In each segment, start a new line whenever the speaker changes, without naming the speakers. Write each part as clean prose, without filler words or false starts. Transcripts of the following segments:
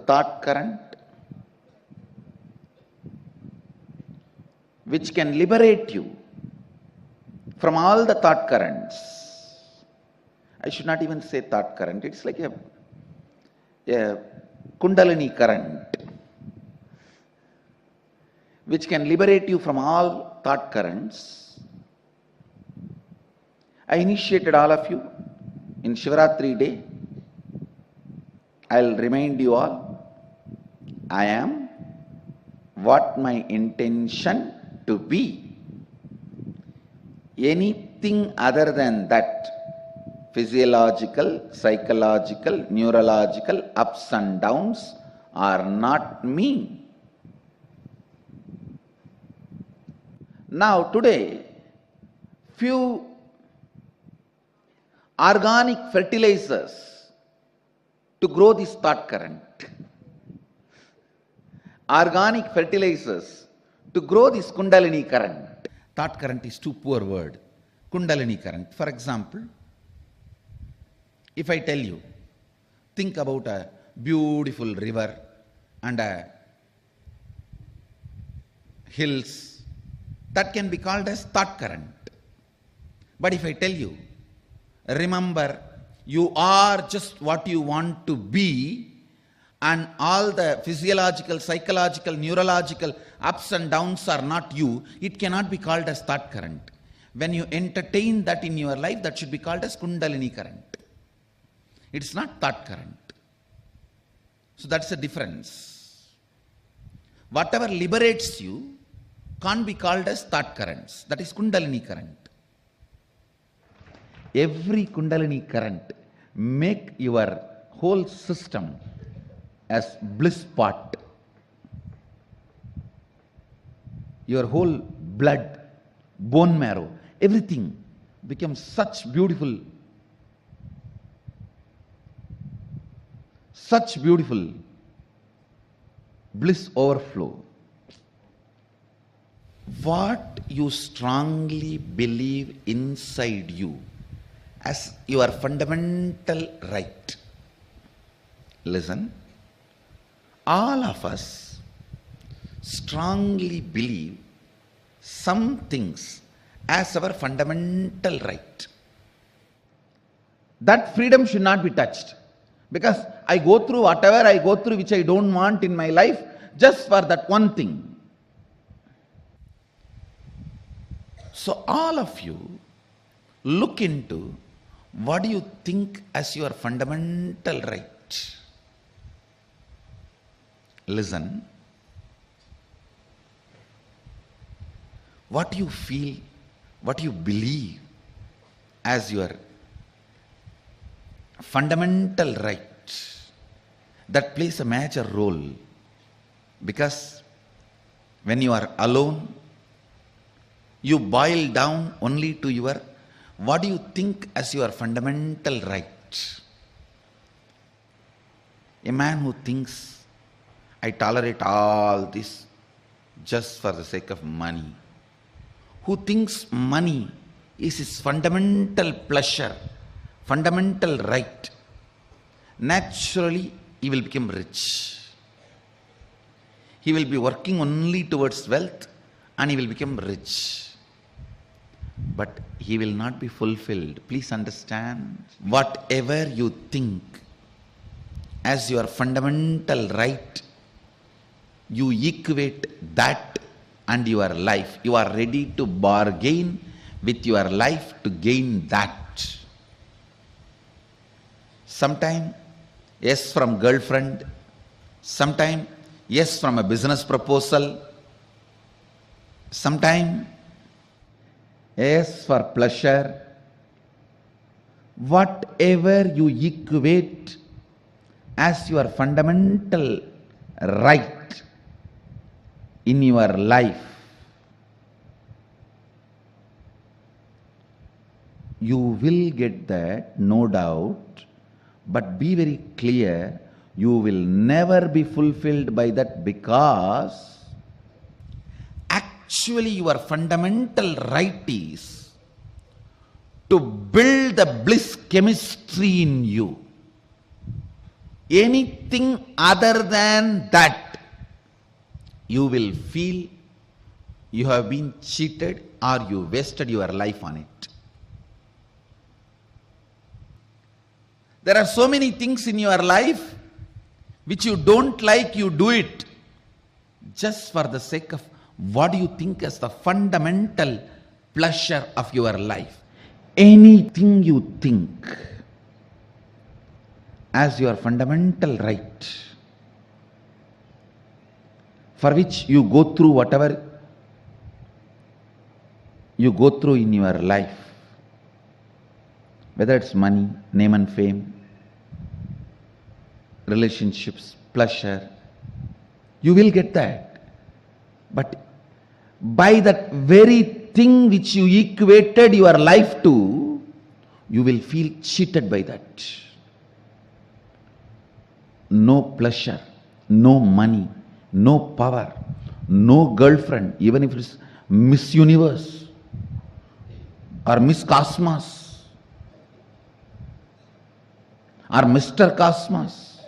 thought current which can liberate you from all the thought currents. I should not even say thought current, it's like a Kundalini current which can liberate you from all thought currents. I initiated all of you in Shivaratri day. I'll remind you all, I am what my intention to be. Anything other than that, physiological, psychological, neurological ups and downs are not me. Now today, few organic fertilizers to grow this thought current. Organic fertilizers to grow this Kundalini current. Thought current is too poor word. Kundalini current. For example, if I tell you, think about a beautiful river and hills, that can be called as thought current. But if I tell you, remember, you are just what you want to be, and all the physiological, psychological, neurological ups and downs are not you, it cannot be called as thought current. When you entertain that in your life, that should be called as Kundalini current. It's not thought current. So that's the difference. Whatever liberates you can't be called as thought currents. That is Kundalini current. Every Kundalini current make your whole system as bliss pot. Your whole blood, bone marrow, everything becomes such beautiful bliss overflow. What you strongly believe inside you as your fundamental right. Listen, all of us strongly believe some things as our fundamental right. That freedom should not be touched, because I go through whatever I go through which I don't want in my life just for that one thing. So all of you look into what do you think as your fundamental right. Listen, what you feel, what you believe as your fundamental right, that plays a major role, because when you are alone, you boil down only to your what do you think as your fundamental right. A man who thinks, I tolerate all this just for the sake of money, who thinks money is his fundamental pleasure, fundamental right, naturally he will become rich. He will be working only towards wealth and he will become rich. But he will not be fulfilled. Please understand, whatever you think as your fundamental right, you equate that and your life. You are ready to bargain with your life to gain that. Sometime yes from girlfriend, sometime yes from a business proposal, sometime yes for pleasure. Whatever you equate as your fundamental right in your life, you will get that, no doubt, but be very clear, you will never be fulfilled by that, because actually your fundamental right is to build the bliss chemistry in you. anything other than that, you will feel you have been cheated or you wasted your life on it. There are so many things in your life which you don't like, you do it just for the sake of what do you think as the fundamental pleasure of your life. Anything you think as your fundamental right, for which you go through whatever you go through in your life, whether it's money, name and fame, relationships, pleasure, you will get that. But by that very thing which you equated your life to, you will feel cheated by that. No pleasure, no money, no power, no girlfriend, even if it's Miss Universe or Miss Cosmos or Mr. Cosmos,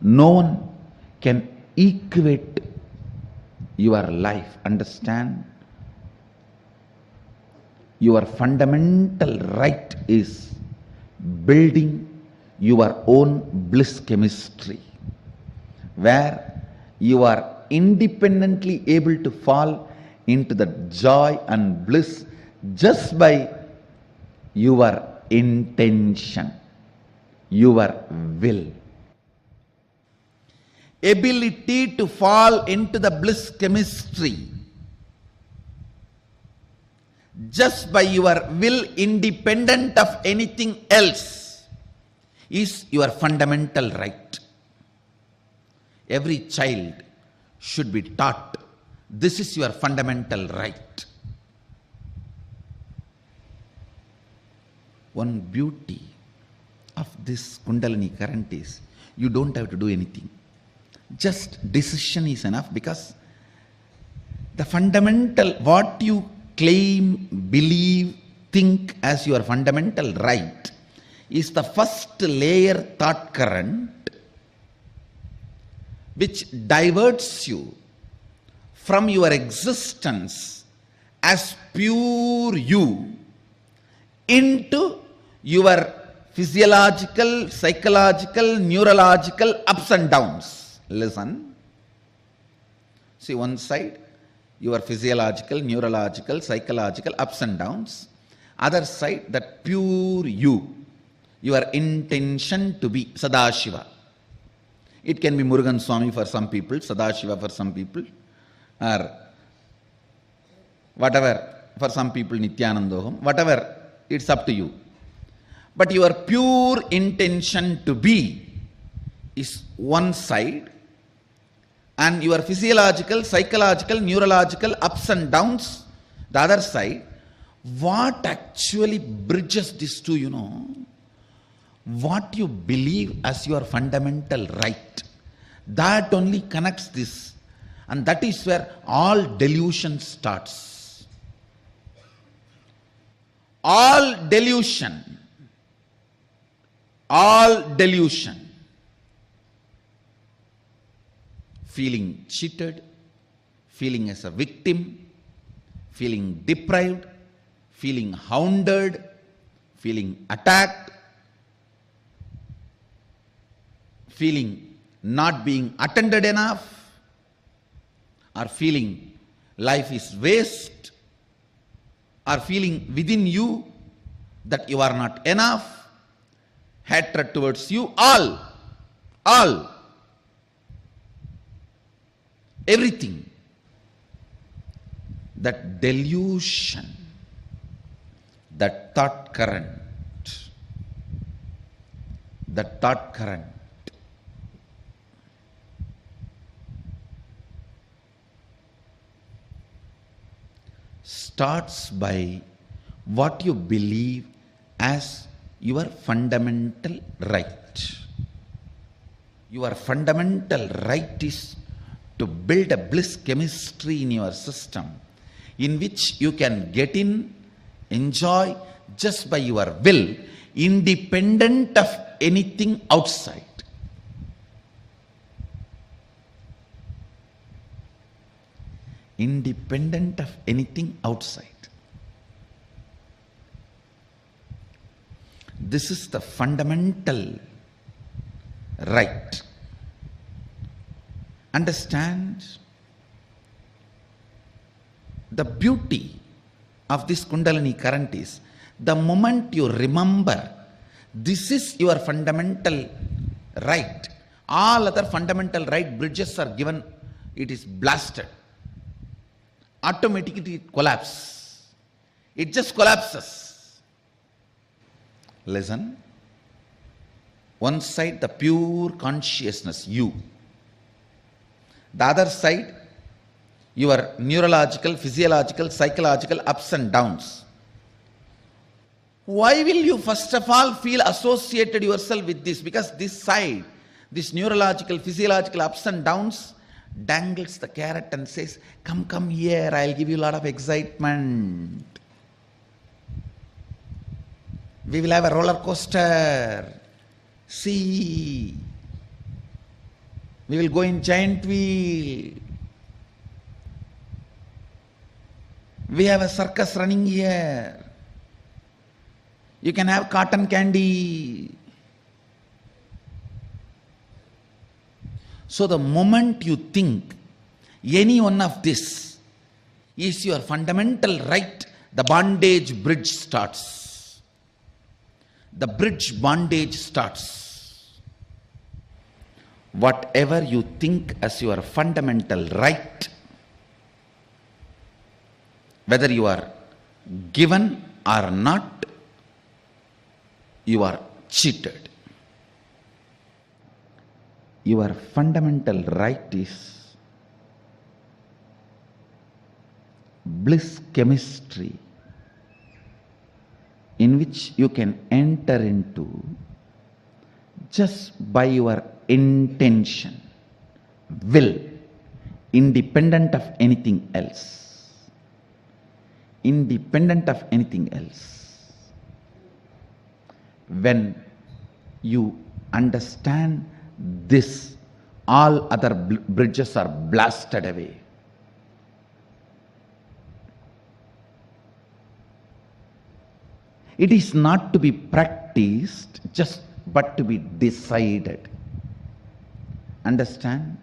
no one can equate your life. Understand? Your fundamental right is building your own bliss chemistry, where you are independently able to fall into the joy and bliss just by your intention, your will. Ability to fall into the bliss chemistry just by your will, independent of anything else, is your fundamental right. Every child should be taught this is your fundamental right. One beauty of this Kundalini current is you don't have to do anything. Just decision is enough, because the fundamental, what you claim, believe, think as your fundamental right is the first layer thought current which diverts you from your existence as pure you into your physiological, psychological, neurological ups and downs. Listen. See, one side, your physiological, neurological, psychological ups and downs. Other side, that pure you, your intention to be Sadashiva. It can be Murugan Swami for some people, Sadashiva for some people, or whatever, for some people Nityanandoham, whatever, it's up to you. But your pure intention to be is one side, and your physiological, psychological, neurological ups and downs, the other side. What actually bridges these two, you know? What you believe as your fundamental right. That only connects this. And that is where all delusion starts. All delusion. All delusion. Feeling cheated, feeling as a victim, feeling deprived, feeling hounded, feeling attacked, feeling not being attended enough, or feeling life is waste, or feeling within you that you are not enough, hatred towards you, all, everything. That delusion, that thought current, starts by what you believe as your fundamental right. Your fundamental right is to build a bliss chemistry in your system, in which you can get in, enjoy just by your will, independent of anything outside. independent of anything outside. This is the fundamental right. Understand? The beauty of this Kundalini current is the moment you remember this is your fundamental right, all other fundamental right bridges are given, it is blasted. Automatically it collapses. It just collapses. Listen. One side, the pure consciousness, you. The other side, your neurological, physiological, psychological ups and downs. Why will you first of all feel associated yourself with this? Because this side, this neurological, physiological ups and downs, dangles the carrot and says, come here, I'll give you a lot of excitement. We will have a roller coaster. See, we will go in giant wheel. We have a circus running here. You can have cotton candy. So the moment you think any one of this is your fundamental right, the bondage bridge starts. The bridge bondage starts. Whatever you think as your fundamental right, whether you are given or not, you are cheated. Your fundamental right is bliss chemistry, in which you can enter into just by your intention, will, independent of anything else. Independent of anything else. When you understand this, all other bridges are blasted away. It is not to be practiced, just but to be decided. Understand?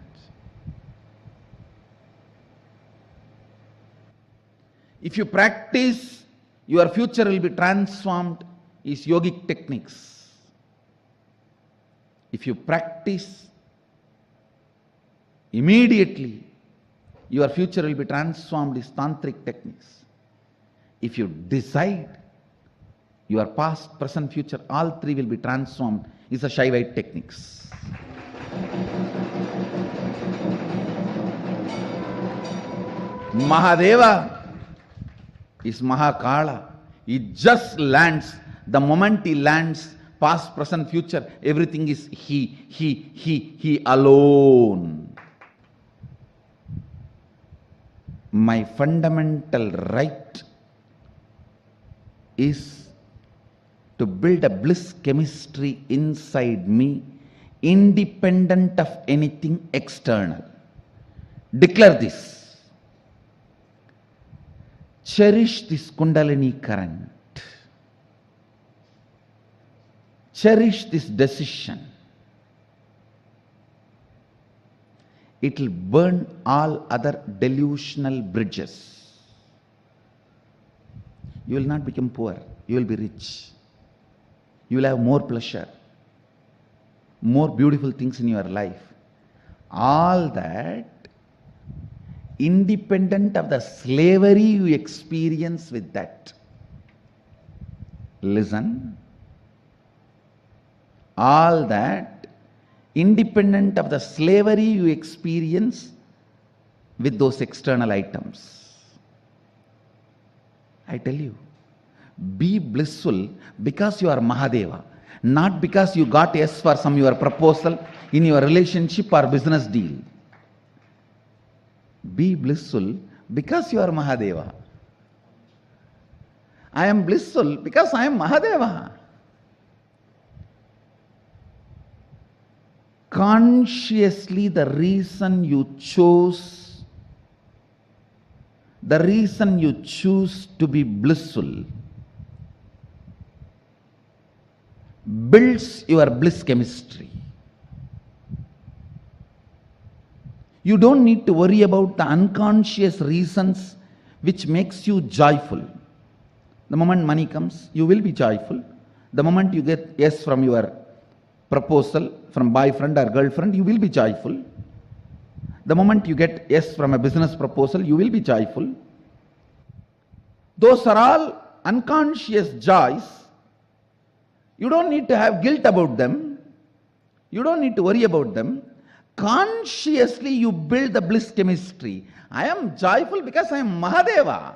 If you practice, your future will be transformed, is yogic techniques. If you practice, immediately your future will be transformed, is tantric techniques. If you decide, your past, present, future, all three will be transformed, is the Shaivite techniques. Mahadeva is Mahakala. He just lands. The moment he lands, past, present, future, everything is he alone. My fundamental right is to build a bliss chemistry inside me, independent of anything external. Declare this. Cherish this Kundalini current. Cherish this decision. It will burn all other delusional bridges. You will not become poor. You will be rich. You will have more pleasure, more beautiful things in your life. All that independent of the slavery you experience with that. Listen. All that independent of the slavery you experience with those external items. I tell you, be blissful because you are Mahadeva, not because you got yes for some your proposal in your relationship or business deal. Be blissful because you are Mahadeva. I am blissful because I am Mahadeva. Consciously, the reason you chose the reason you choose to be blissful builds your bliss chemistry. You don't need to worry about the unconscious reasons which makes you joyful. The moment money comes, you will be joyful. The moment you get yes from your proposal, from boyfriend or girlfriend, you will be joyful. The moment you get yes from a business proposal, you will be joyful. Those are all unconscious joys. You don't need to have guilt about them. You don't need to worry about them. Consciously you build the bliss chemistry. I am joyful because I am Mahadeva.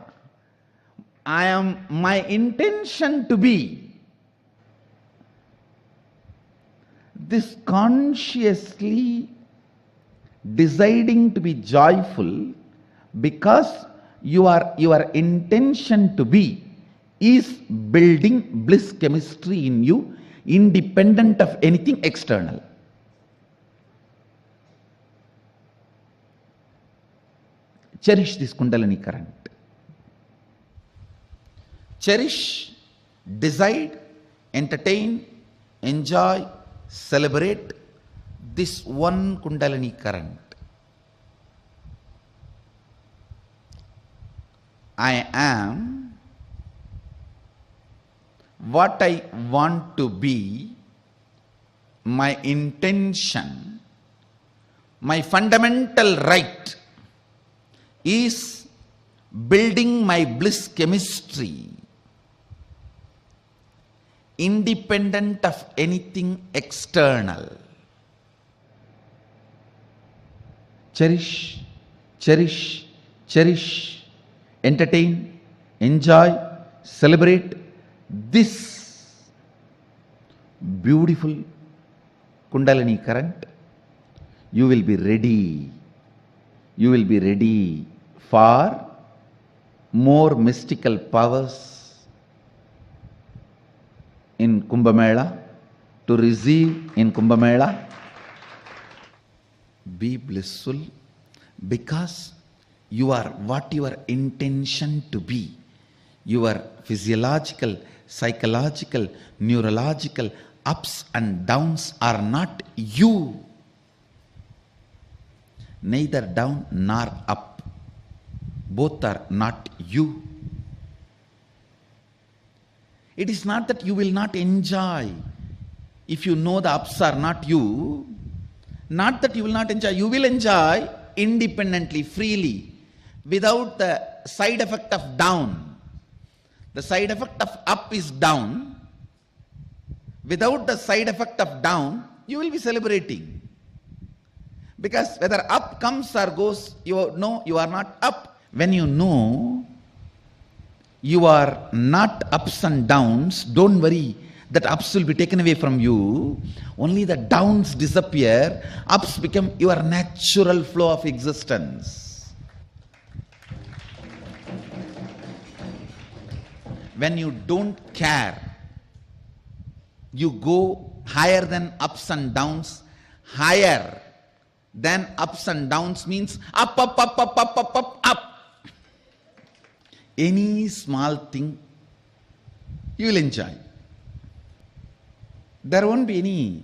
I am my intention to be. This consciously deciding to be joyful because your intention to be is building bliss chemistry in you, independent of anything external. Cherish this Kundalini current. Cherish, decide, entertain, enjoy, celebrate this one Kundalini current. I am what I want to be, my intention, my fundamental right is building my bliss chemistry, independent of anything external. Cherish, cherish, cherish, entertain, enjoy, celebrate this beautiful Kundalini current. You will be ready. You will be ready for more mystical powers in Kumbh Mela, to receive in Kumbh Mela. Be blissful because you are what your intention to be. Your physiological, psychological, neurological ups and downs are not you. Neither down nor up. Both are not you. It is not that you will not enjoy if you know the ups are not you. Not that you will not enjoy. You will enjoy independently, freely, without the side effect of down. The side effect of up is down. Without the side effect of down, you will be celebrating. Because whether up comes or goes, you know you are not up. When you know you are not ups and downs, don't worry that ups will be taken away from you. Only the downs disappear. Ups become your natural flow of existence. When you don't care, you go higher than ups and downs. Higher than ups and downs means up, up, up, up, up, up, up, up. Any small thing you will enjoy. There won't be any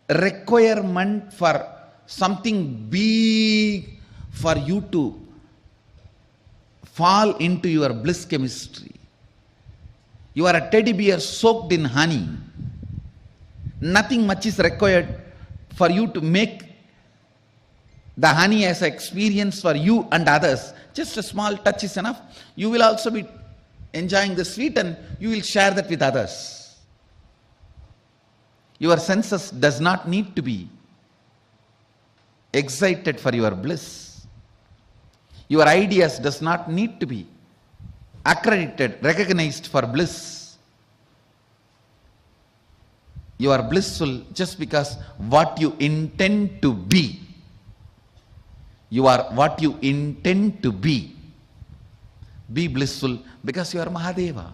requirement for something big for you to fall into your bliss chemistry. You are a teddy bear soaked in honey. Nothing much is required for you to make the honey as an experience for you and others. Just a small touch is enough. You will also be enjoying the sweet and you will share that with others. Your senses does not need to be excited for your bliss. Your ideas does not need to be accredited, recognized for bliss. You are blissful just because what you intend to be. You are what you intend to be. Be blissful because you are Mahadeva.